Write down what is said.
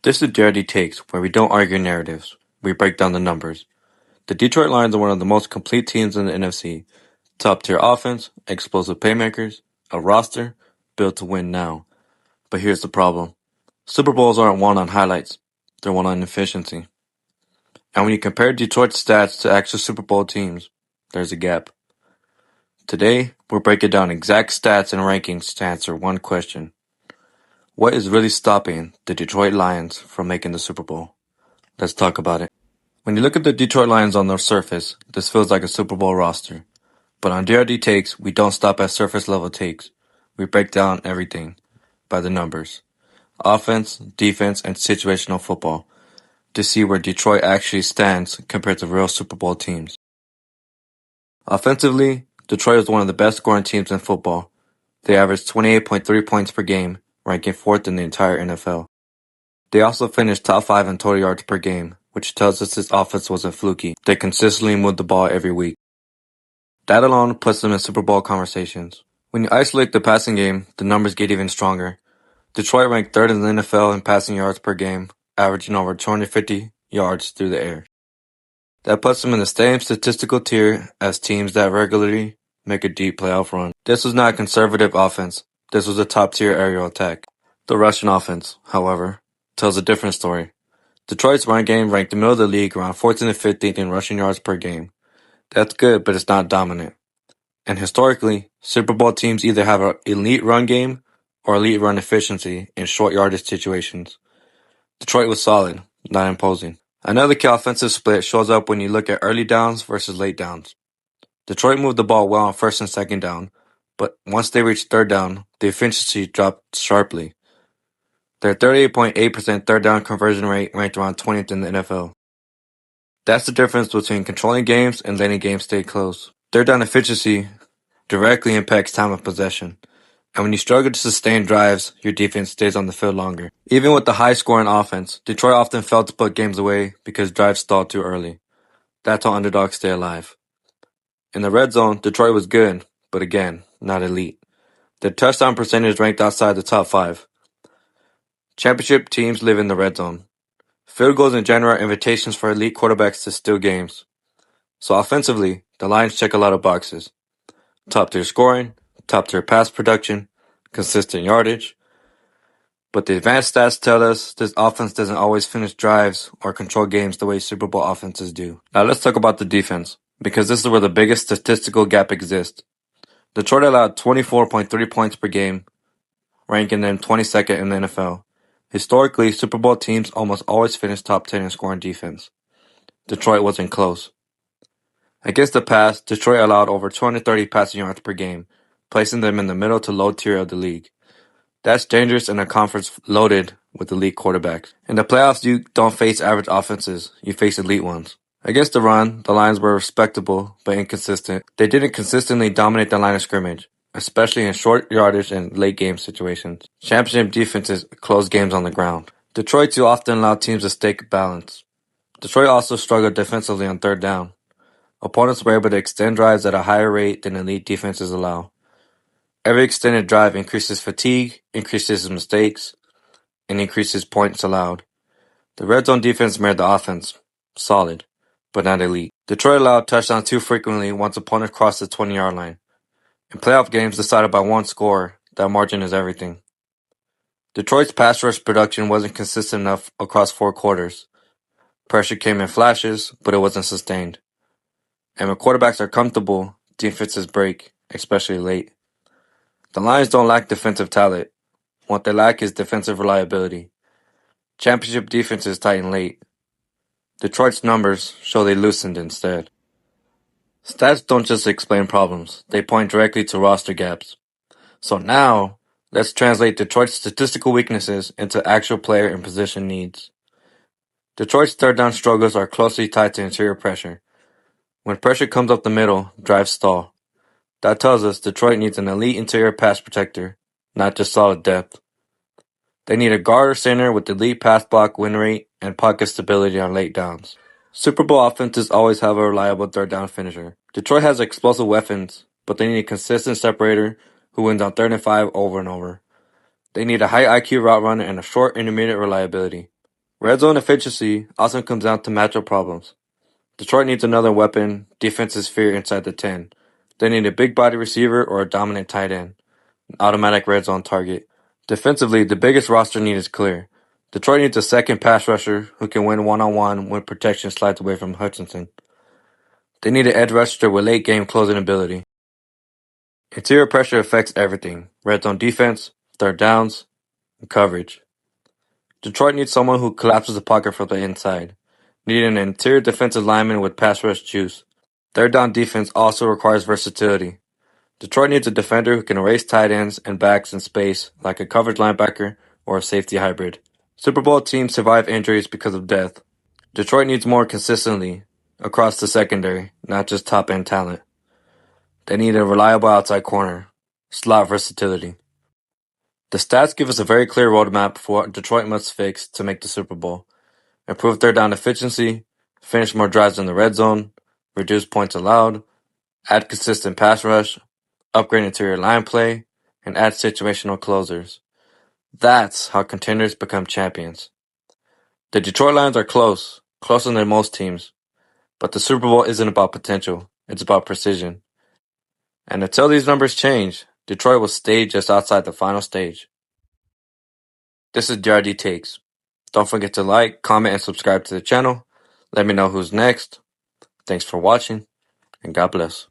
This is DRDTakes, where we don't argue narratives. We break down the numbers. The Detroit Lions are one of the most complete teams in the NFC. Top-tier offense, explosive playmakers, a roster built to win now. But here's the problem. Super Bowls aren't won on highlights. They're won on efficiency. And when you compare Detroit's stats to actual Super Bowl teams, there's a gap. Today, we're breaking down exact stats and rankings to answer one question. What is really stopping the Detroit Lions from making the Super Bowl? Let's talk about it. When you look at the Detroit Lions on the surface, this feels like a Super Bowl roster. But on DRD Takes, we don't stop at surface level takes. We break down everything by the numbers. Offense, defense, and situational football to see where Detroit actually stands compared to real Super Bowl teams. Offensively, Detroit is one of the best scoring teams in football. They averaged 28.3 points per game, ranking 4th in the entire NFL. They also finished top 5 in total yards per game, which tells us this offense wasn't fluky. They consistently moved the ball every week. That alone puts them in Super Bowl conversations. When you isolate the passing game, the numbers get even stronger. Detroit ranked 3rd in the NFL in passing yards per game, averaging over 250 yards through the air. That puts them in the same statistical tier as teams that regularly make a deep playoff run. This was not a conservative offense. This was a top-tier aerial attack. The Russian offense, however, tells a different story. Detroit's run game ranked the middle of the league around 14th and 15th in rushing yards per game. That's good, but it's not dominant. And historically, Super Bowl teams either have an elite run game or elite run efficiency in short yardage situations. Detroit was solid, not imposing. Another key offensive split shows up when you look at early downs versus late downs. Detroit moved the ball well on first and second down, but once they reached third down, the efficiency dropped sharply. Their 38.8% third down conversion rate ranked around 20th in the NFL. That's the difference between controlling games and letting games stay close. Third down efficiency directly impacts time of possession. And when you struggle to sustain drives, your defense stays on the field longer. Even with the high-scoring offense, Detroit often failed to put games away because drives stalled too early. That's how underdogs stay alive. In the red zone, Detroit was good, but again, not elite. Their touchdown percentage ranked outside the top 5. Championship teams live in the red zone. Field goals in general are invitations for elite quarterbacks to steal games. So offensively, the Lions check a lot of boxes. Top-tier scoring, top-tier pass production, consistent yardage. But the advanced stats tell us this offense doesn't always finish drives or control games the way Super Bowl offenses do. Now let's talk about the defense, because this is where the biggest statistical gap exists. Detroit allowed 24.3 points per game, ranking them 22nd in the NFL. Historically, Super Bowl teams almost always finish top 10 in scoring defense. Detroit wasn't close. Against the pass, Detroit allowed over 230 passing yards per game, placing them in the middle to low tier of the league. That's dangerous in a conference loaded with elite quarterbacks. In the playoffs, you don't face average offenses, you face elite ones. Against the run, the Lions were respectable but inconsistent. They didn't consistently dominate the line of scrimmage, especially in short yardage and late game situations. Championship defenses close games on the ground. Detroit too often allowed teams to stake balance. Detroit also struggled defensively on third down. Opponents were able to extend drives at a higher rate than elite defenses allow. Every extended drive increases fatigue, increases mistakes, and increases points allowed. The red zone defense mirrored the offense. Solid, but not elite. Detroit allowed touchdowns too frequently once opponents crossed the 20-yard line. In playoff games decided by one score, that margin is everything. Detroit's pass rush production wasn't consistent enough across 4 quarters. Pressure came in flashes, but it wasn't sustained. And when quarterbacks are comfortable, defenses break, especially late. The Lions don't lack defensive talent. What they lack is defensive reliability. Championship defenses tighten late. Detroit's numbers show they loosened instead. Stats don't just explain problems, they point directly to roster gaps. So now, let's translate Detroit's statistical weaknesses into actual player and position needs. Detroit's third down struggles are closely tied to interior pressure. When pressure comes up the middle, drives stall. That tells us Detroit needs an elite interior pass protector, not just solid depth. They need a guard or center with elite pass block win rate and pocket stability on late downs. Super Bowl offenses always have a reliable third down finisher. Detroit has explosive weapons, but they need a consistent separator who wins on 3rd and 5 over and over. They need a high IQ route runner and a short intermediate reliability. Red zone efficiency also comes down to matchup problems. Detroit needs another weapon defenses fear inside the 10. They need a big body receiver or a dominant tight end, an automatic red zone target. Defensively, the biggest roster need is clear. Detroit needs a second pass rusher who can win one-on-one when protection slides away from Hutchinson. They need an edge rusher with late game closing ability. Interior pressure affects everything: red zone defense, third downs, and coverage. Detroit needs someone who collapses the pocket from the inside, needing an interior defensive lineman with pass rush juice. Third down defense also requires versatility. Detroit needs a defender who can erase tight ends and backs in space like a coverage linebacker or a safety hybrid. Super Bowl teams survive injuries because of depth. Detroit needs more consistently across the secondary, not just top-end talent. They need a reliable outside corner, slot versatility. The stats give us a very clear roadmap for what Detroit must fix to make the Super Bowl. Improve third down efficiency, finish more drives in the red zone, reduce points allowed, add consistent pass rush, upgrade interior line play, and add situational closers. That's how contenders become champions. The Detroit Lions are closer than most teams, but the Super Bowl isn't about potential, it's about precision. And until these numbers change, Detroit will stay just outside the final stage. This is DRDTakes. Don't forget to like, comment, and subscribe to the channel. Let me know who's next. Thanks for watching, and God bless.